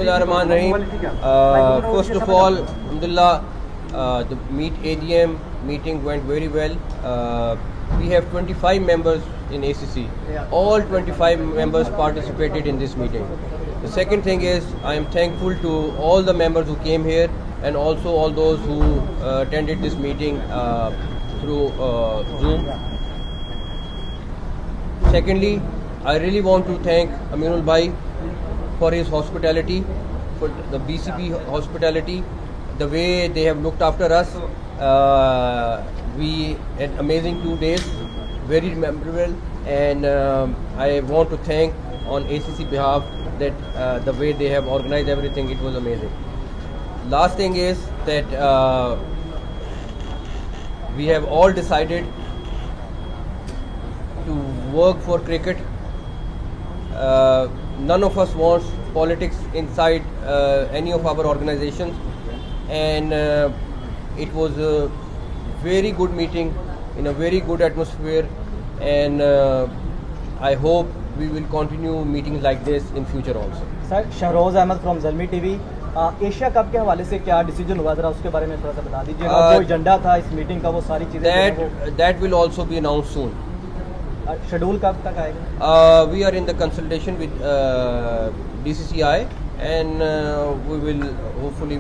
Bismillahirrahmanirrahim. First of all, Alhamdulillah, the AGM meeting went very well. We have 25 members in ACC. All 25 members participated in this meeting. The second thing is, I am thankful to all the members who came here and also all those who attended this meeting through Zoom. Secondly, I really want to thank Aminul Bhai for his hospitality, for the BCB hospitality, the way they have looked after us. We had amazing 2 days, very memorable, and I want to thank on ACC behalf that the way they have organized everything, it was amazing. Last thing is that we have all decided to work for cricket. None of us wants politics inside any of our organizations, and it was a very good meeting in a very good atmosphere, and I hope we will continue meetings like this in future also. सर, Shahroz Ahmed from Zalmi TV, Asia cup के हवाले से क्या decision हुआ, जरा उसके बारे में थोड़ा सा बता दीजिए। जो एजेंडा था इस मीटिंग का, वो सारी चीज़ें that will also be announced soon. Schedule कब तक आएगा? We are in the consultation with BCCI, and we will hopefully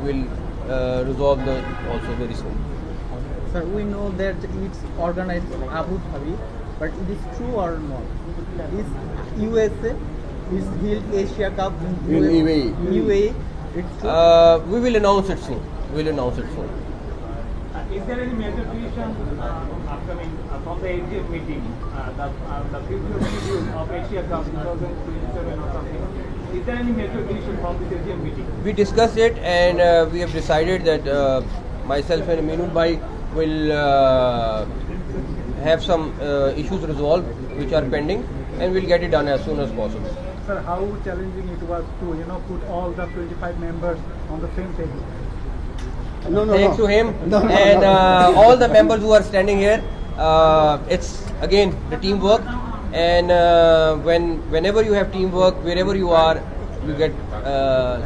resolve the also very soon. Sir, we know that it's organized in Abu Dhabi, but it is true or not? Is USA is held Asia Cup in UAE? It's true. We will announce it soon. Is there any major decision upcoming from the AGM meeting, the future schedule of Asia Cup 2027 or something? Is there any major decision from this AGM meeting? We discussed it, and we have decided that myself and Aminul Bhai will have some issues resolved which are pending, and we'll get it done as soon as possible. Sir, how challenging it was to put all the 25 members on the same table? Thanks to him and all the members who are standing here. It's again the teamwork, and whenever you have teamwork, wherever you are, you get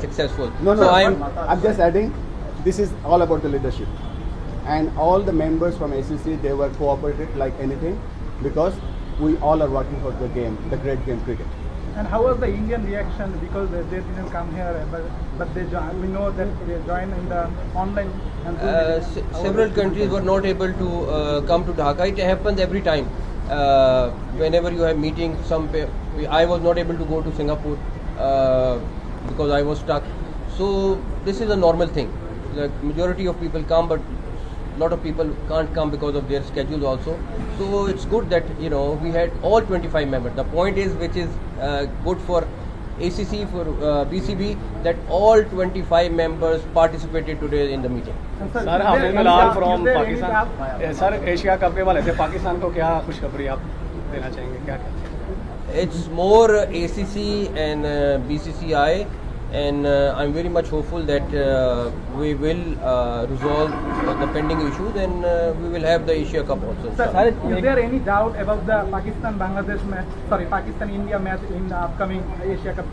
successful. I'm just adding, this is all about the leadership, and all the members from ACC, they were cooperative like anything, because we all are working for the game, the great game, cricket. And how was the Indian reaction, because they didn't come here, but they we know that they joined in the online. And several countries were not able to come to Dhaka. It happens every time. Whenever you have meeting, I was not able to go to Singapore because I was stuck. So this is a normal thing. The majority of people come, but a lot of people can't come because of their schedule also. So it's good that we had all 25 members. The point is, which is good for ACC, for BCB, that all 25 members participated today in the meeting. Sir, Hafiz Milal from Pakistan. Sir, Asia cup के हवाले से पाकिस्तान को क्या खुशखबरी आप देना चाहेंगे, क्या? It's more ACC and BCCI, and I'm very much hopeful that we will resolve the pending issues, and we will have the Asia Cup also. Sir, is there any doubt about the Pakistan-Bangladesh match? Sorry, Pakistan-India match in the upcoming Asia Cup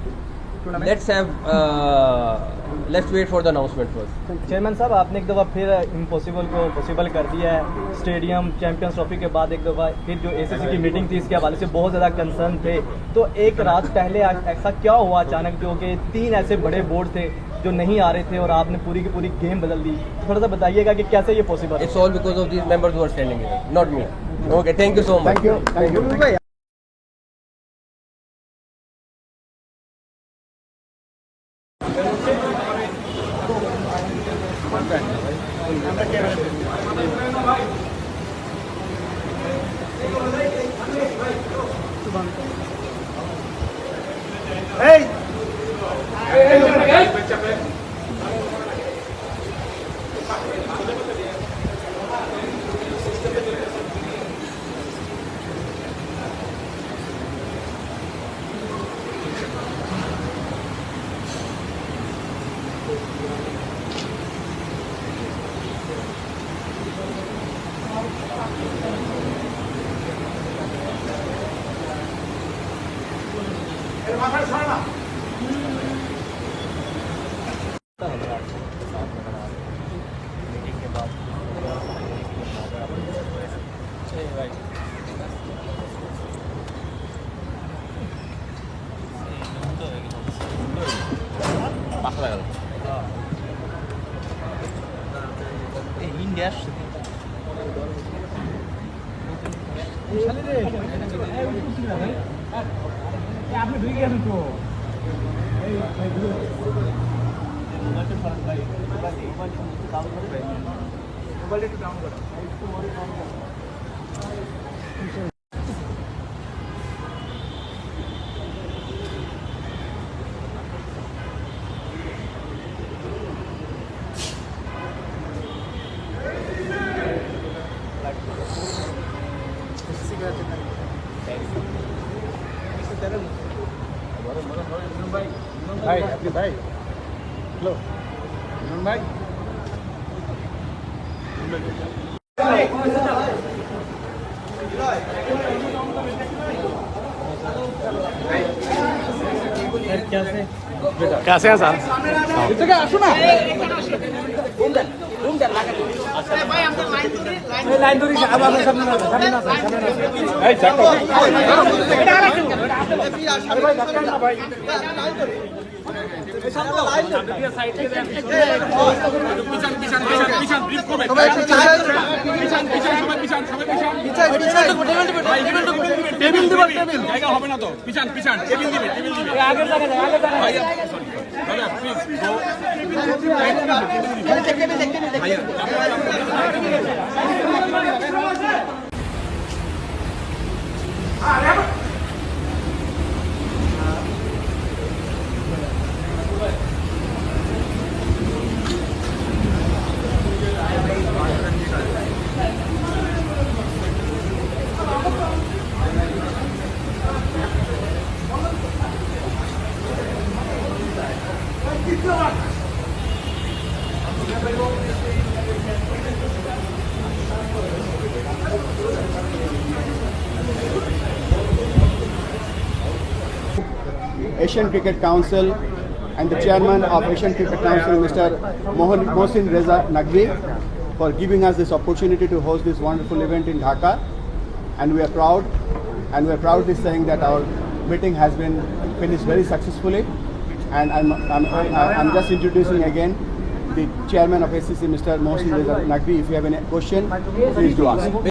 tournament? Let's wait for the announcement first. Chairman साहब, आपने एक दफ़ा फिर impossible को possible कर दिया है। Stadium champions trophy के बाद एक दफ़ा फिर जो ACC की मीटिंग थी, इसके हवाले से बहुत ज़्यादा कंसर्न थे। तो एक रात पहले ऐसा क्या हुआ अचानक, जो कि 3 ऐसे बड़े बोर्ड थे जो नहीं आ रहे थे और आपने पूरी की पूरी गेम बदल दी? थोड़ा सा बताइएगा कि कैसे ये possible? It's all because of these members who are standing here, not me. Okay, thank you so much. Thank you. মাথায় ছড়া না। আপনি ঢুকে গেছেন তো ভাই আপনি ভাই হ্যালো ভাই कैसे हैं सर টেবিল দিবেন টেবিল জায়গা হবে না তো পিছান পিছান টেবিল দিবে টেবিল দিবে আগে জায়গা ভাইয়া সরি দাদা প্লিজ গো ভাইয়া Asian Cricket Council and the chairman of Asian Cricket Council, Mr. Mohsin Reza Naqvi, for giving us this opportunity to host this wonderful event in Dhaka. And we are proud, and we are proudly saying that our meeting has been finished very successfully. And I'm just introducing again the chairman of ACC, Mr. Mohsin Reza Naqvi. If you have any question, please do ask.